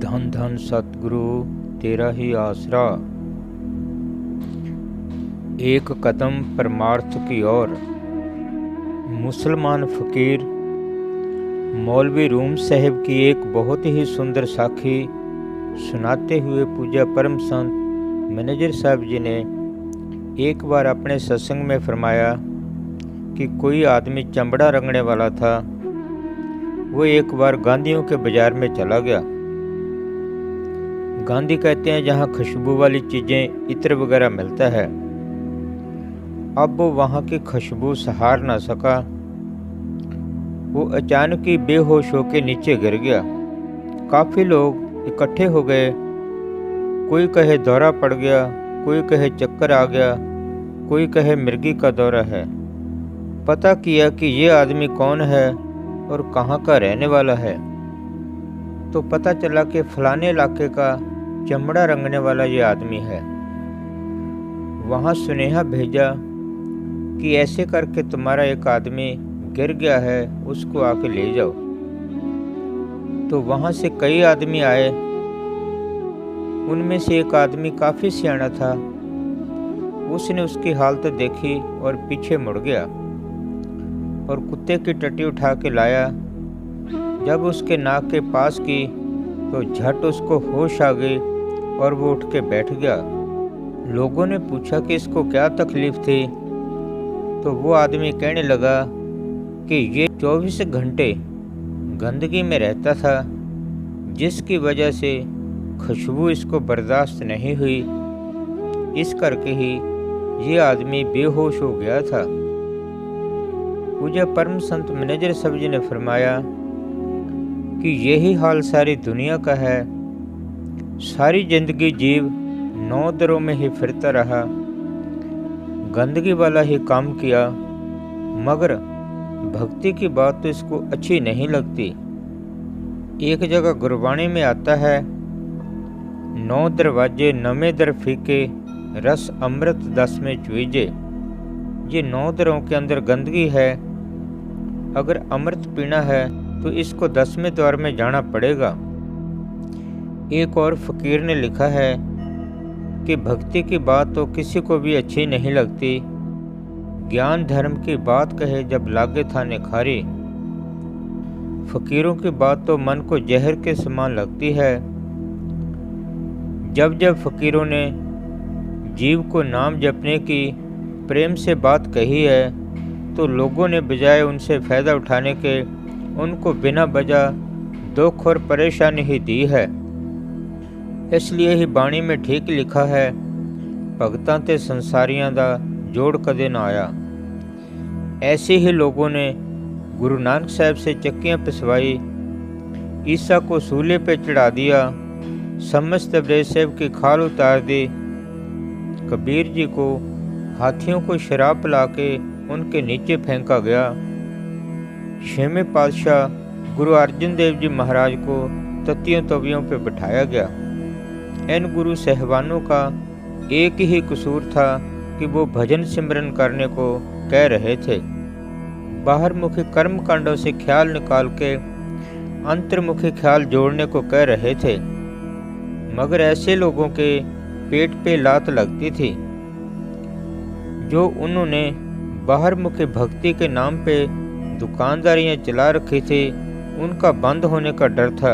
धन धन सतगुरु तेरा ही आसरा। एक कदम परमार्थ की ओर। मुसलमान फ़कीर मौलवी रूम साहिब की एक बहुत ही सुंदर साखी सुनाते हुए पूज्य परम संत मैनेजर साहब जी ने एक बार अपने सत्संग में फरमाया कि कोई आदमी चमड़ा रंगने वाला था। वो एक बार गांधियों के बाजार में चला गया। गांधी कहते हैं जहाँ खुशबू वाली चीज़ें इत्र वगैरह मिलता है। अब वो वहाँ की खुशबू सहार ना सका। वो अचानक ही बेहोश होकर नीचे गिर गया। काफ़ी लोग इकट्ठे हो गए। कोई कहे दौरा पड़ गया, कोई कहे चक्कर आ गया, कोई कहे मिर्गी का दौरा है। पता किया कि ये आदमी कौन है और कहाँ का रहने वाला है, तो पता चला कि फलाने इलाके का चमड़ा रंगने वाला ये आदमी है। वहाँ सुनेहा भेजा कि ऐसे करके तुम्हारा एक आदमी गिर गया है, उसको आके ले जाओ। तो वहाँ से कई आदमी आए। उनमें से एक आदमी काफ़ी सियाना था। उसने उसकी हालत देखी और पीछे मुड़ गया और कुत्ते की टट्टी उठा के लाया। जब उसके नाक के पास की तो झट उसको होश आ गई और वो उठ के बैठ गया। लोगों ने पूछा कि इसको क्या तकलीफ थी, तो वो आदमी कहने लगा कि ये 24 घंटे गंदगी में रहता था, जिसकी वजह से खुशबू इसको बर्दाश्त नहीं हुई। इस करके ही ये आदमी बेहोश हो गया था। पूज्य परम संत मैनेजर साहब जी ने फरमाया कि यही हाल सारी दुनिया का है। सारी जिंदगी जीव 9 दरों में ही फिरता रहा, गंदगी वाला ही काम किया, मगर भक्ति की बात तो इसको अच्छी नहीं लगती। एक जगह गुरबाणी में आता है, 9 दरवाजे नवे दर फीके, रस अमृत 10 में चुईजे। ये 9 दरों के अंदर गंदगी है। अगर अमृत पीना है तो इसको 10वें द्वार में जाना पड़ेगा। एक और फकीर ने लिखा है कि भक्ति की बात तो किसी को भी अच्छी नहीं लगती। ज्ञान धर्म की बात कहे जब लागे थाने खारी। फकीरों की बात तो मन को जहर के समान लगती है। जब जब फकीरों ने जीव को नाम जपने की प्रेम से बात कही है, तो लोगों ने बजाय उनसे फ़ायदा उठाने के उनको बिना वजह दुख और परेशानी ही दी है। इसलिए ही बाणी में ठीक लिखा है, भगतां ते संसारियां दा जोड़ कदे ना आया। ऐसे ही लोगों ने गुरु नानक साहब से चक्कियां पिसवाई, ईसा को सूले पे चढ़ा दिया, समस्त ब्रज साहब की खाल उतार दी, कबीर जी को हाथियों को शराब पिला के उनके नीचे फेंका गया। 6वें पातशाह गुरु अर्जन देव जी महाराज को तत्तियों तवियों पर बिठाया गया। इन गुरु साहिबानों का एक ही कसूर था कि वो भजन सिमरन करने को कह रहे थे। बाहरमुखी कर्म कांडों से ख्याल निकाल के अंतर्मुखी ख्याल जोड़ने को कह रहे थे, मगर ऐसे लोगों के पेट पे लात लगती थी। जो उन्होंने बाहरमुखी भक्ति के नाम पे दुकानदारियां चला रखी थी, उनका बंद होने का डर था।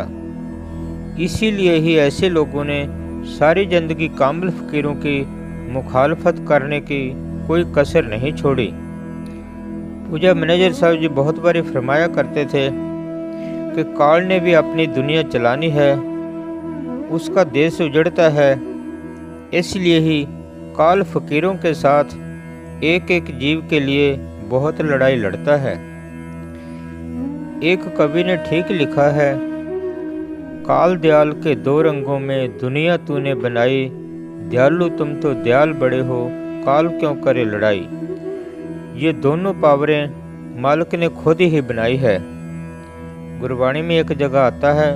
इसीलिए ही ऐसे लोगों ने सारी जिंदगी कामिल फकीरों की मुखालफत करने की कोई कसर नहीं छोड़ी। पूज्य मैनेजर साहब जी बहुत बारी फरमाया करते थे कि काल ने भी अपनी दुनिया चलानी है, उसका देश उजड़ता है। इसलिए ही काल फकीरों के साथ एक एक जीव के लिए बहुत लड़ाई लड़ता है। एक कवि ने ठीक लिखा है, काल दयाल के 2 रंगों में दुनिया तूने बनाई, दयालु तुम तो दयाल बड़े हो, काल क्यों करे लड़ाई। ये दोनों पावरें मालिक ने खुद ही बनाई है। गुरबाणी में एक जगह आता है,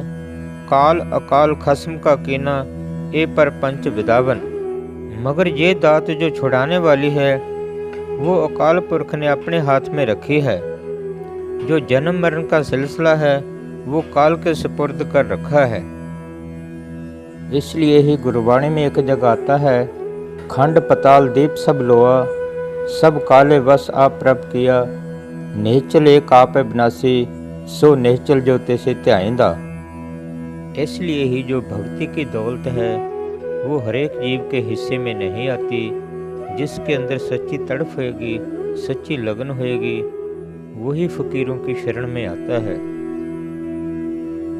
काल अकाल खस्म का कीना, ए पर पंच विदावन। मगर ये दात जो छुड़ाने वाली है, वो अकाल पुरख ने अपने हाथ में रखी है। जो जन्म मरण का सिलसिला है, वो काल के सुपुर्द कर रखा है। इसलिए ही गुरबाणी में एक जगह आता है, खंड पताल दीप सब लोआ, सब काले वश आप प्रभ किया, निश्चल एक आप विनाशी, सो निश्चल जो तेसे ध्याइंदा। इसलिए ही जो भक्ति की दौलत है वो हरेक जीव के हिस्से में नहीं आती। जिसके अंदर सच्ची तड़फ होएगी, सच्ची लगन होएगी, वही फकीरों की शरण में आता है।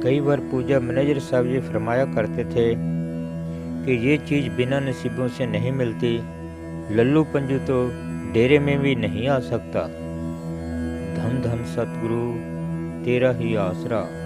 कई बार पूजा मैनेजर साहब जी फरमाया करते थे कि ये चीज़ बिना नसीबों से नहीं मिलती, लल्लू पंजू तो डेरे में भी नहीं आ सकता। धन धन सतगुरु तेरा ही आसरा।